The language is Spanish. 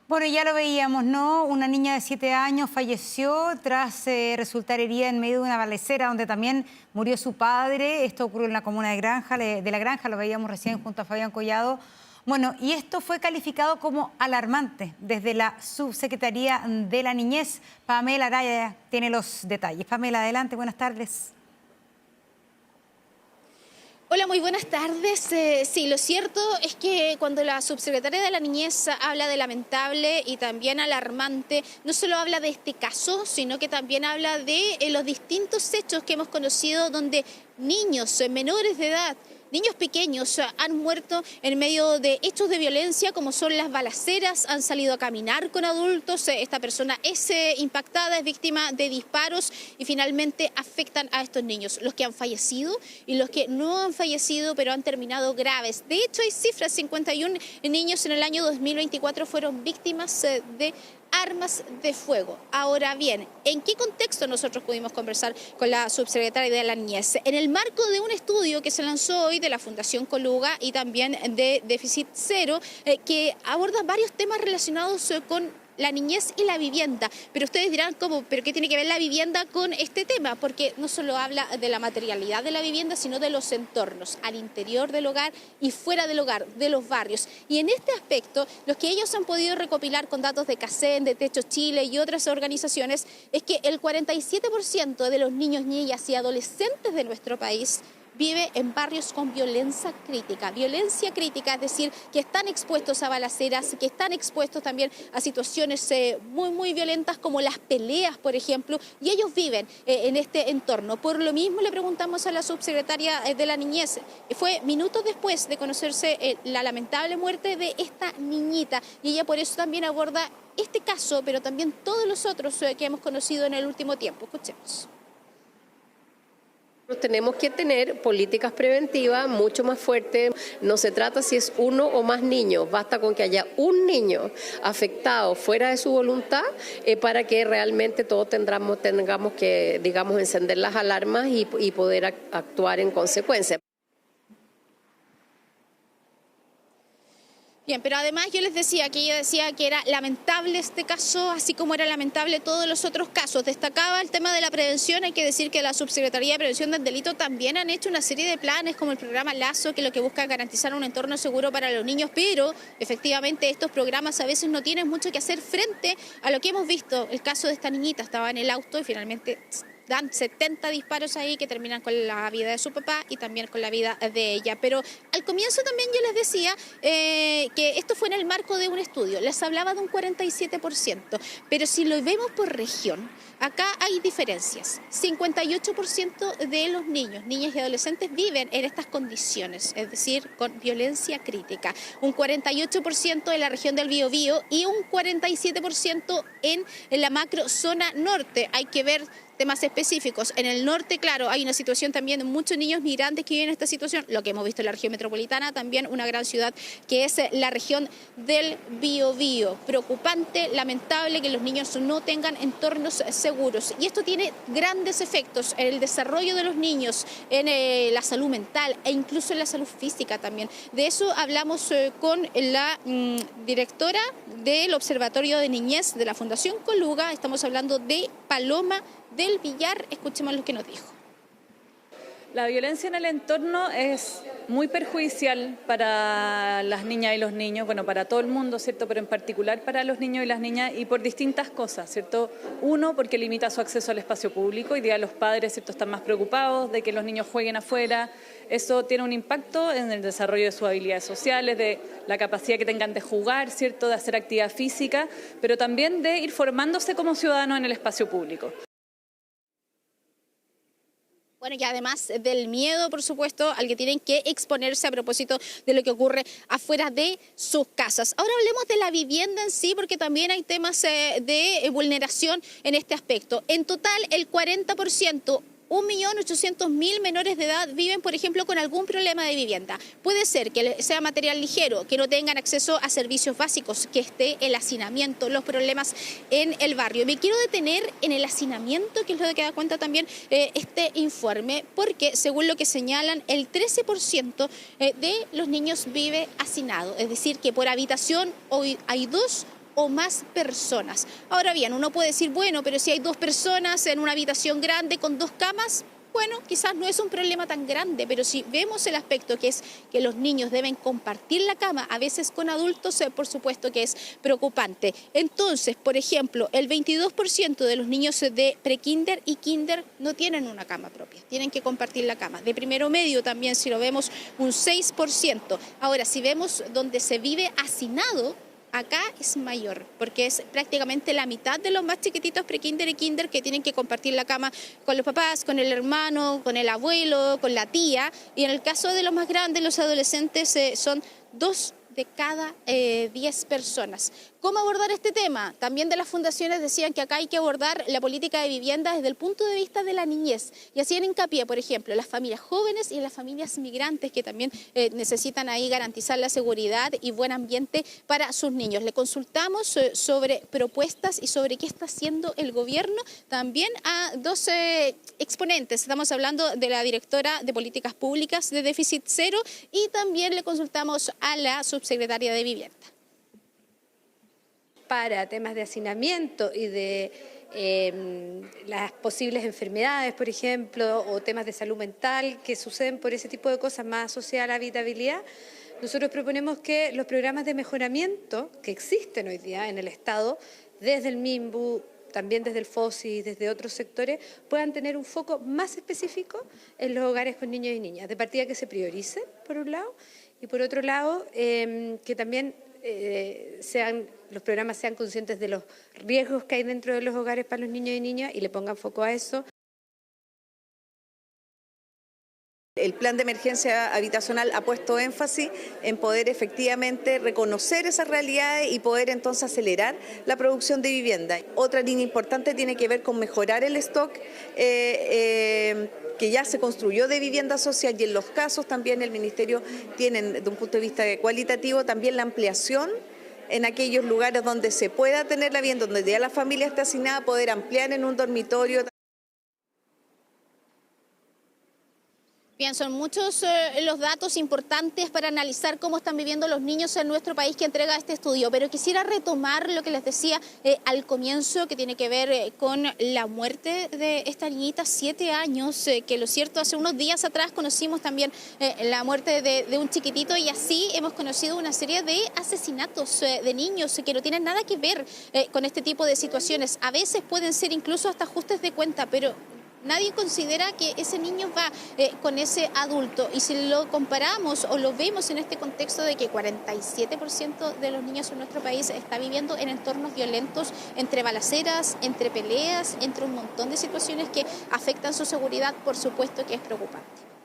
Bueno, ya lo veíamos, ¿no? Una niña de 7 años falleció tras resultar herida en medio de una balacera donde también murió su padre. Esto ocurrió en la comuna de La Granja, lo veíamos recién junto a Fabián Collado. Bueno, y esto fue calificado como alarmante desde la Subsecretaría de la Niñez. Pamela Araya tiene los detalles. Pamela, adelante, buenas tardes. Hola, muy buenas tardes. Sí, lo cierto es que cuando la subsecretaria de la Niñez habla de lamentable y también alarmante, no solo habla de este caso, sino que también habla de los distintos hechos que hemos conocido donde niños menores de edad, niños pequeños han muerto en medio de hechos de violencia como son las balaceras, han salido a caminar con adultos, esta persona es impactada, es víctima de disparos y finalmente afectan a estos niños, los que han fallecido y los que no han fallecido pero han terminado graves. De hecho hay cifras, 51 niños en el año 2024 fueron víctimas de armas de fuego. Ahora bien, ¿en qué contexto nosotros pudimos conversar con la subsecretaria de la Niñez? En el marco de un estudio que se lanzó hoy de la Fundación Coluga y también de Déficit Cero, que aborda varios temas relacionados con la niñez y la vivienda. Pero ustedes dirán, ¿cómo? ¿Pero qué tiene que ver la vivienda con este tema? Porque no solo habla de la materialidad de la vivienda, sino de los entornos, al interior del hogar y fuera del hogar, de los barrios. Y en este aspecto, los que ellos han podido recopilar con datos de CACEN, de Techo Chile y otras organizaciones, es que el 47% de los niños, niñas y adolescentes de nuestro país vive en barrios con violencia crítica, es decir, que están expuestos a balaceras, que están expuestos también a situaciones muy violentas como las peleas, por ejemplo, y ellos viven en este entorno. Por lo mismo le preguntamos a la subsecretaria de la Niñez, fue minutos después de conocerse la lamentable muerte de esta niñita, y ella por eso también aborda este caso, pero también todos los otros que hemos conocido en el último tiempo. Escuchemos. Tenemos que tener políticas preventivas mucho más fuertes. No se trata si es uno o más niños, basta con que haya un niño afectado fuera de su voluntad para que realmente todos tengamos que, digamos, encender las alarmas y poder actuar en consecuencia. Bien, pero además yo les decía que ella decía que era lamentable este caso, así como era lamentable todos los otros casos. Destacaba el tema de la prevención. Hay que decir que la Subsecretaría de Prevención del Delito también han hecho una serie de planes como el programa Lazo, que lo que busca es garantizar un entorno seguro para los niños, pero efectivamente estos programas a veces no tienen mucho que hacer frente a lo que hemos visto. El caso de esta niñita, estaba en el auto y finalmente dan 70 disparos ahí que terminan con la vida de su papá y también con la vida de ella. Pero al comienzo también yo les decía que esto fue en el marco de un estudio. Les hablaba de un 47%, pero si lo vemos por región, acá hay diferencias. 58% de los niños, niñas y adolescentes viven en estas condiciones, es decir, con violencia crítica. Un 48% en la región del Biobío y un 47% en la macro zona norte. Hay que ver temas específicos. En el norte, claro, hay una situación también de muchos niños migrantes que viven en esta situación, lo que hemos visto en la región metropolitana, también una gran ciudad que es la región del Biobío. Preocupante, lamentable que los niños no tengan entornos seguros. Y esto tiene grandes efectos en el desarrollo de los niños, en la salud mental e incluso en la salud física también. De eso hablamos con la directora del Observatorio de Niñez de la Fundación Coluga. Estamos hablando de Paloma del Villar. Escuchemos lo que nos dijo. La violencia en el entorno es muy perjudicial para las niñas y los niños, bueno, para todo el mundo, ¿cierto? Pero en particular para los niños y las niñas y por distintas cosas, ¿cierto? Uno, porque limita su acceso al espacio público. Hoy día los padres, ¿cierto?, están más preocupados de que los niños jueguen afuera. Eso tiene un impacto en el desarrollo de sus habilidades sociales, de la capacidad que tengan de jugar, ¿cierto?, de hacer actividad física, pero también de ir formándose como ciudadanos en el espacio público. Bueno, y además del miedo, por supuesto, al que tienen que exponerse a propósito de lo que ocurre afuera de sus casas. Ahora hablemos de la vivienda en sí, porque también hay temas de vulneración en este aspecto. En total, el 40%, 1.800.000 menores de edad viven, por ejemplo, con algún problema de vivienda. Puede ser que sea material ligero, que no tengan acceso a servicios básicos, que esté el hacinamiento, los problemas en el barrio. Me quiero detener en el hacinamiento, que es lo que da cuenta también este informe, porque según lo que señalan, el 13% de los niños vive hacinado, es decir, que por habitación hoy hay 2 o más personas. Ahora bien, uno puede decir, bueno, pero si hay 2 personas en una habitación grande con 2 camas, bueno, quizás no es un problema tan grande, pero si vemos el aspecto que es que los niños deben compartir la cama, a veces con adultos, por supuesto que es preocupante. Entonces, por ejemplo, el 22% de los niños de prekinder y kinder no tienen una cama propia, tienen que compartir la cama. De primero medio también, si lo vemos, un 6%. Ahora, si vemos donde se vive hacinado, acá es mayor, porque es prácticamente la mitad de los más chiquititos prekinder y kinder que tienen que compartir la cama con los papás, con el hermano, con el abuelo, con la tía. Y en el caso de los más grandes, los adolescentes, son 2 de cada 10 personas. ¿Cómo abordar este tema? También de las fundaciones decían que acá hay que abordar la política de vivienda desde el punto de vista de la niñez. Y hacían hincapié, por ejemplo, en las familias jóvenes y en las familias migrantes que también necesitan ahí garantizar la seguridad y buen ambiente para sus niños. Le consultamos sobre propuestas y sobre qué está haciendo el gobierno también a 2 exponentes. Estamos hablando de la directora de Políticas Públicas de Déficit Cero y también le consultamos a la subsecretaria de Vivienda. Para temas de hacinamiento y de las posibles enfermedades, por ejemplo, o temas de salud mental que suceden por ese tipo de cosas más asociadas a la habitabilidad, nosotros proponemos que los programas de mejoramiento que existen hoy día en el Estado, desde el MIMBU, también desde el FOSI, desde otros sectores, puedan tener un foco más específico en los hogares con niños y niñas. De partida que se priorice, por un lado, y por otro lado, que también los programas sean conscientes de los riesgos que hay dentro de los hogares para los niños y niñas y le pongan foco a eso. El plan de emergencia habitacional ha puesto énfasis en poder efectivamente reconocer esas realidades y poder entonces acelerar la producción de vivienda. Otra línea importante tiene que ver con mejorar el stock que ya se construyó de vivienda social y en los casos también el Ministerio tiene, desde un punto de vista cualitativo, también la ampliación en aquellos lugares donde se pueda tener la vivienda, donde ya la familia está asignada, poder ampliar en un dormitorio. Bien, son muchos los datos importantes para analizar cómo están viviendo los niños en nuestro país que entrega este estudio, pero quisiera retomar lo que les decía al comienzo, que tiene que ver con la muerte de esta niñita, 7 años, que lo cierto, hace unos días atrás conocimos también la muerte de un chiquitito y así hemos conocido una serie de asesinatos de niños que no tienen nada que ver con este tipo de situaciones. A veces pueden ser incluso hasta ajustes de cuenta, pero nadie considera que ese niño va con ese adulto y si lo comparamos o lo vemos en este contexto de que 47% de los niños en nuestro país está viviendo en entornos violentos, entre balaceras, entre peleas, entre un montón de situaciones que afectan su seguridad, por supuesto que es preocupante.